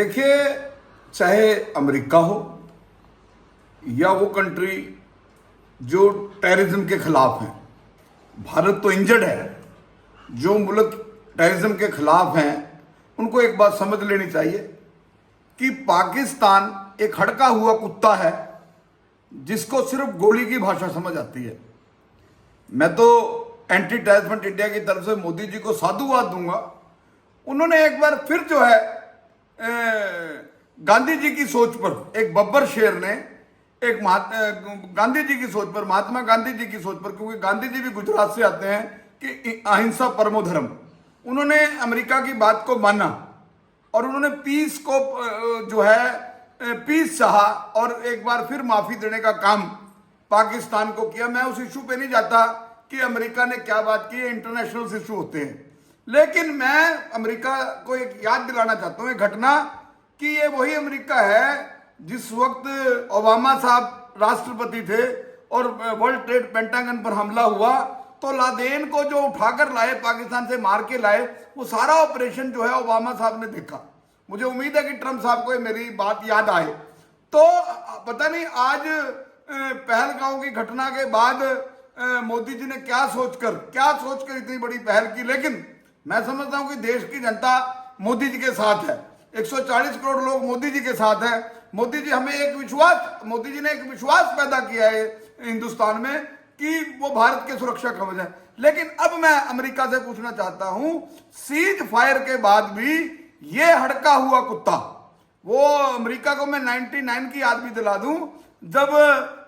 देखिए, चाहे अमेरिका हो या वो कंट्री जो टेररिज्म के खिलाफ है, भारत तो इंजर्ड है। जो मुल्क टेररिज्म के खिलाफ हैं उनको एक बात समझ लेनी चाहिए कि पाकिस्तान एक हड़का हुआ कुत्ता है जिसको सिर्फ गोली की भाषा समझ आती है। मैं तो एंटी टेररिज्म इंडिया की तरफ से मोदी जी को साधुवाद दूंगा। उन्होंने एक बार फिर जो है गांधी जी की सोच पर, एक बब्बर शेर ने एक गांधी जी की सोच पर, महात्मा गांधी जी की सोच पर, क्योंकि गांधी जी भी गुजरात से आते हैं कि अहिंसा परमो धर्म, उन्होंने अमेरिका की बात को माना और उन्होंने पीस को जो है पीस चाहा और एक बार फिर माफी देने का काम पाकिस्तान को किया। मैं उस इशू पे नहीं जाता कि अमेरिका ने क्या बात की, इंटरनेशनल इशू होते हैं, लेकिन मैं अमेरिका को एक याद दिलाना चाहता हूं एक घटना कि ये वही अमेरिका है जिस वक्त ओबामा साहब राष्ट्रपति थे और वर्ल्ड ट्रेड पेंटागन पर हमला हुआ तो लादेन को जो उठाकर लाए, पाकिस्तान से मार के लाए, वो सारा ऑपरेशन जो है ओबामा साहब ने देखा। मुझे उम्मीद है कि ट्रंप साहब को मेरी बात याद आए। तो पता नहीं आज पहलगांव की घटना के बाद मोदी जी ने क्या सोचकर इतनी बड़ी पहल की, लेकिन मैं समझता हूं कि देश की जनता मोदी जी के साथ है। 140 करोड़ लोग मोदी जी के साथ हैं। मोदी जी ने एक विश्वास पैदा किया है हिंदुस्तान में कि वो भारत के सुरक्षा कवच है। लेकिन अब मैं अमेरिका से पूछना चाहता हूं, सीज फायर के बाद भी ये हड़का हुआ कुत्ता, वो अमेरिका को मैं 99 की याद भी दिला दूं, जब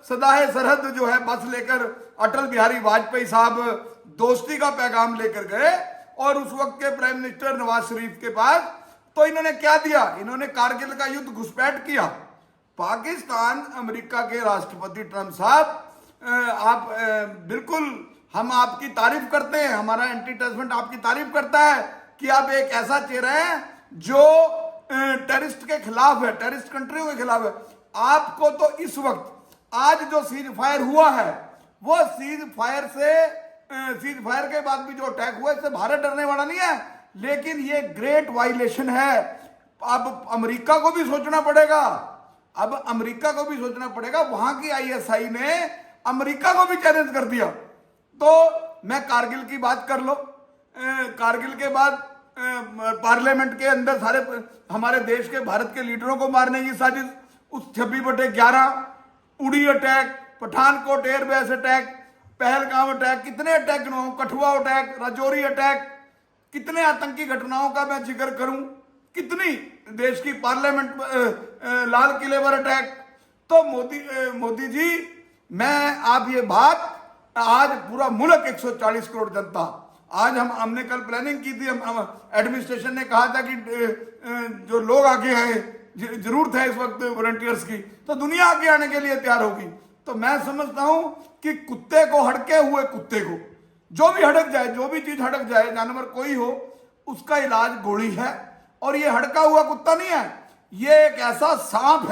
सदाए सरहद जो है बस लेकर अटल बिहारी वाजपेयी साहब दोस्ती का पैगाम लेकर गए और उस वक्त के प्राइम मिनिस्टर नवाज शरीफ के पास, तो इन्होंने क्या दिया? इन्होंने कारगिल का युद्ध घुसपैठ किया। पाकिस्तान, अमेरिका के राष्ट्रपति ट्रंप साहब, आप बिल्कुल, हम आपकी तारीफ करते हैं, हमारा एंटी टेररिज्म आपकी तारीफ करता है कि आप एक ऐसा चेहरा है जो टेररिस्ट के खिलाफ है, टेररिस्ट कंट्रियों के खिलाफ है। आपको तो इस वक्त आज जो सीज फायर हुआ है, वो सीज फायर के बाद भी जो अटैक हुआ, इससे भारत डरने वाला नहीं है, लेकिन ये ग्रेट वायलेशन है। अब अमेरिका को भी सोचना पड़ेगा। वहां की आईएसआई ने अमेरिका को भी चैलेंज कर दिया। तो मैं कारगिल की बात कर लो, कारगिल के बाद पार्लियामेंट के अंदर सारे हमारे देश के, भारत के लीडरों को मारने की साजिश, उस 26/11 Uri attack, Pathankot airbase attack, Pahalgam attack, कितने अटैक गिनाऊं, कठुआ अटैक, राजौरी अटैक, कितने आतंकी घटनाओं का मैं जिक्र करूं, कितनी देश की पार्लियामेंट, लाल किले पर अटैक। तो मोदी जी, मैं आप ये बात, आज पूरा मुल्क 140 करोड़ जनता, आज हमने कल प्लानिंग की थी, एडमिनिस्ट्रेशन ने कहा था कि जो लोग आगे आए, जरूरत है इस वक्त वॉलंटियर्स की, तो दुनिया आगे आने के लिए तैयार होगी। तो मैं समझता हूं कि कुत्ते को, हड़के हुए कुत्ते को, जो भी हड़क जाए, जो भी चीज हड़क जाए, जानवर कोई हो, उसका इलाज गोली है। और ये हड़का हुआ कुत्ता नहीं है, ये एक ऐसा सांप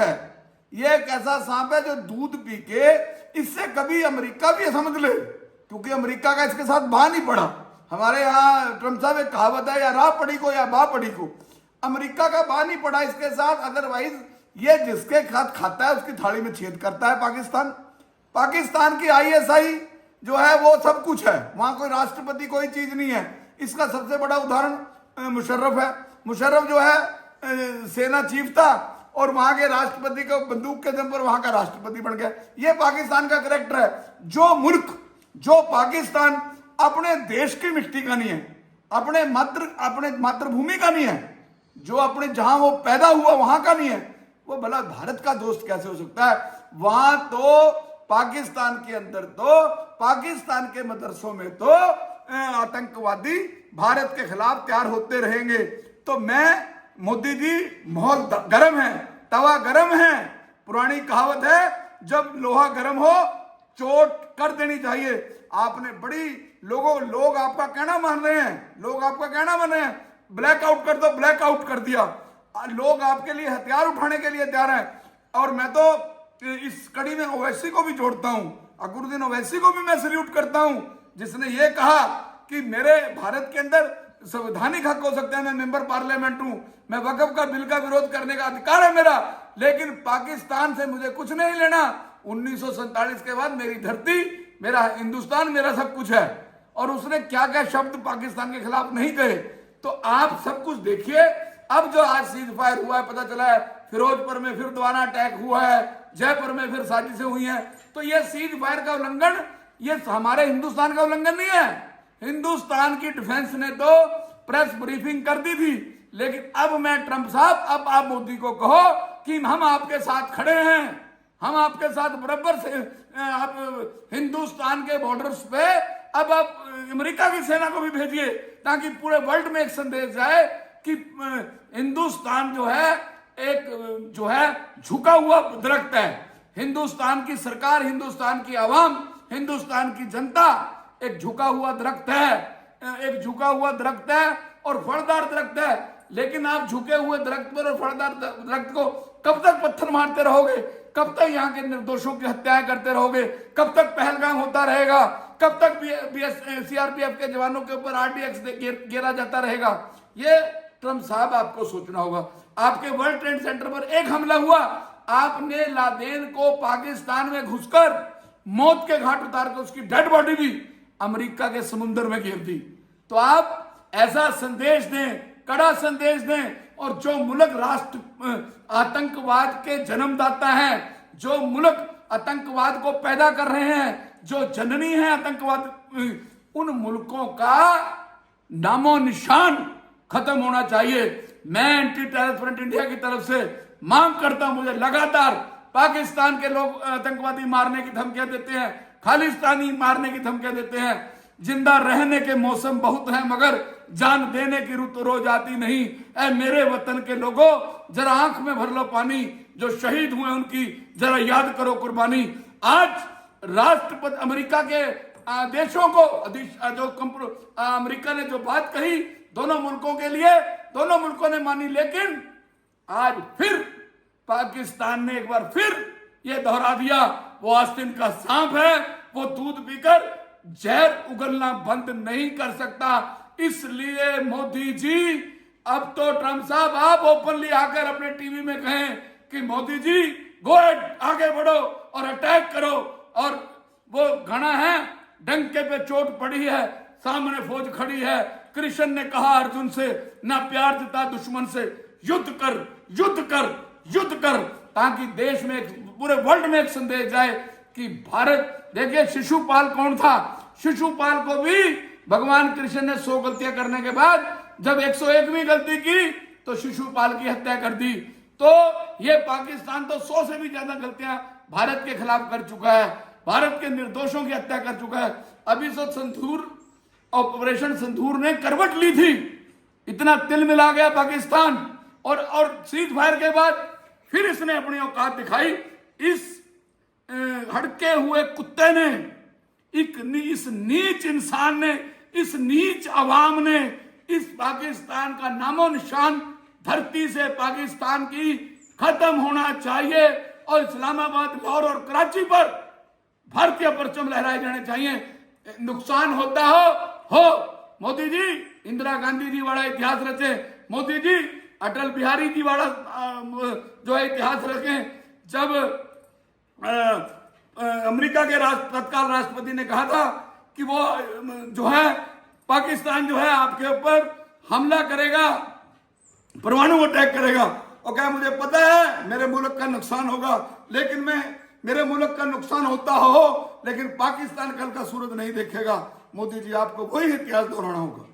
है, जो दूध पी के, इससे कभी अमेरिका भी समझ ले, क्योंकि अमेरिका का इसके साथ भा नहीं पड़ा। हमारे यहाँ ट्रंप साहब एक कहावत है, या राह पड़ी को या बा पड़ी को, अमेरिका का भा नहीं पड़ा इसके साथ। अदरवाइज ये जिसके साथ खाता है उसकी थाली में छेद करता है। पाकिस्तान की आईएसआई जो है वो सब कुछ है, वहां कोई राष्ट्रपति कोई चीज नहीं है। इसका सबसे बड़ा उदाहरण मुशर्रफ है। मुशर्रफ जो है सेना चीफ था और वहां के राष्ट्रपति को बंदूक के दम पर वहां का राष्ट्रपति बन गया। ये पाकिस्तान का करैक्टर है। जो पाकिस्तान अपने देश की मिट्टी का नहीं है, अपने मातृभूमि का नहीं है, जो अपने जहां वो पैदा हुआ वहां का नहीं है, वो भला भारत का दोस्त कैसे हो सकता है? वहां तो पाकिस्तान के अंदर, तो पाकिस्तान के मदरसों में तो आतंकवादी भारत के खिलाफ तैयार होते रहेंगे। तो मैं, मोदी जी, माहौल गर्म है, तवा गर्म है। पुरानी कहावत है, जब लोहा गर्म हो चोट कर देनी चाहिए। आपने बड़ी लोग आपका कहना मान रहे हैं, ब्लैकआउट कर दो, ब्लैकआउट कर दिया। लोग आपके लिए हथियार उठाने के लिए तैयार हैं। और मैं तो इस कड़ी में ओवैसी को भी जोड़ता हूं, अकबरुद्दीन ओवैसी को भी मैं सल्यूट करता हूं, जिसने ये कहा कि मेरे भारत के अंदर संवैधानिक हक हो सकते हैं, मैं मेंबर पार्लियामेंट हूं, मैं वक्फ का बिल का विरोध करने का अधिकार है मेरा, लेकिन पाकिस्तान से मुझे कुछ नहीं लेना। 1947 के बाद मेरी धरती, मेरा हिंदुस्तान, मेरा सब कुछ है। और उसने क्या क्या शब्द पाकिस्तान के खिलाफ नहीं कहे। तो आप सब कुछ देखिए। अब जो आज सीज फायर हुआ है, पता चला है फिरोजपुर में फिर दोबारा अटैक हुआ है, जयपुर में फिर साजिशें हुई हैं। तो ये सीज फायर का उल्लंघन, ये हमारे हिंदुस्तान का उल्लंघन नहीं है। हिंदुस्तान की डिफेंस ने तो प्रेस ब्रीफिंग कर दी थी। लेकिन अब मैं ट्रंप साहब, अब आप मोदी को कहो कि हम आपके साथ खड़े हैं, हम आपके साथ बराबर से। आप हिंदुस्तान के बॉर्डर्स पे अब आप अमेरिका की सेना को भी भेजिए, ताकि पूरे वर्ल्ड में एक संदेश जाए कि हिंदुस्तान जो है एक जो है झुका हुआ दरख्त है। हिंदुस्तान की सरकार, हिंदुस्तान की आवाम, हिंदुस्तान की जनता एक झुका हुआ दरख्त है, एक झुका हुआ दरख्त है और फलदार दरख्त है। लेकिन आप झुके हुए दरख्त पर और फलदार दरख्त को कब तक पत्थर मारते रहोगे? कब तक यहाँ के निर्दोषों की हत्याएं करते रहोगे? कब तक पहलगाम होता रहेगा? कब तक सीआरपीएफ के जवानों के ऊपर आरडीएक्स गिरा जाता रहेगा? ये ट्रंप साहब आपको सोचना होगा। आपके वर्ल्ड ट्रेड सेंटर पर एक हमला हुआ, आपने लादेन को पाकिस्तान में घुसकर मौत के घाट उतार कर उसकी डेड बॉडी भी अमेरिका के समुद्र में गिर दी। तो आप ऐसा संदेश दें, कड़ा संदेश दें। और जो मुल्क राष्ट्र आतंकवाद के जन्मदाता हैं, जो मुल्क आतंकवाद को पैदा कर रहे हैं, जो जननी है आतंकवाद, उन मुल्कों का नामो निशान खत्म होना चाहिए। मैं एंटी टेरर फ्रंट इंडिया की तरफ से मांग करता हूं, मुझे लगातार पाकिस्तान के लोग आतंकवादी मारने की धमकियां देते हैं, खालिस्तानी मारने की धमकियां देते हैं। जिंदा रहने के मौसम बहुत हैं, मगर जान देने की रुत रोज आती नहीं। ऐ मेरे वतन के लोगों, जरा आंख में भर लो पानी, जो शहीद हुए उनकी जरा याद करो कुर्बानी। आज राष्ट्रपति अमेरिका के देशों को जो अमेरिका ने जो बात कही दोनों मुल्कों के लिए, दोनों मुल्कों ने मानी। लेकिन आज फिर पाकिस्तान ने एक बार फिर यह दोहरा दिया, वो आस्तीन का सांप है, वो दूध पीकर जहर उगलना बंद नहीं कर सकता। इसलिए मोदी जी, अब तो ट्रंप साहब आप ओपनली आकर अपने टीवी में कहें कि मोदी जी गो अहेड, आगे बढ़ो और अटैक करो। और वो घना है, डंके पे चोट पड़ी है, सामने फौज खड़ी है। कृष्ण ने कहा अर्जुन से, ना प्यार देता दुश्मन से, युद्ध कर, युद्ध कर, युद्ध कर, ताकि देश में, पूरे वर्ल्ड में एक संदेश जाए कि भारत। देखिए शिशुपाल कौन था? शिशुपाल को भी भगवान कृष्ण ने 100 गलतियां करने के बाद जब 101वीं गलती की तो शिशुपाल की हत्या कर दी। तो ये पाकिस्तान तो 100 से भी ज्यादा गलतियां भारत के खिलाफ कर चुका है, भारत के निर्दोषों की हत्या कर चुका है। अभी तो संधूर, ऑपरेशन संधूर ने करवट ली थी, इतना तिल मिला गया पाकिस्तान। और सीज फायर के बाद फिर इसने अपनी औकात दिखाई। इस हड़के हुए कुत्ते ने, इस नीच इंसान ने, इस नीच अवाम ने इस पाकिस्तान का नामो निशान, धरती से पाकिस्तान की खत्म होना चाहिए। और इस्लामाबाद, लाहौर और कराची पर भारतीय परचम लहराए जाने चाहिए। नुकसान होता हो मोदी जी इंदिरा गांधी जी वाला इतिहास रचे, मोदी जी अटल बिहारी जी वाला जो है इतिहास रखें। जब अमेरिका के तत्काल राष्ट्रपति ने कहा था कि वो जो है पाकिस्तान जो है आपके ऊपर हमला करेगा, परमाणु अटैक करेगा, और क्या मुझे पता है मेरे मुल्क का नुकसान होगा, लेकिन मेरे मुल्क का नुकसान होता हो, लेकिन पाकिस्तान कल का सूरज नहीं देखेगा। मोदी जी आपको वही इतिहास दोहराना होगा।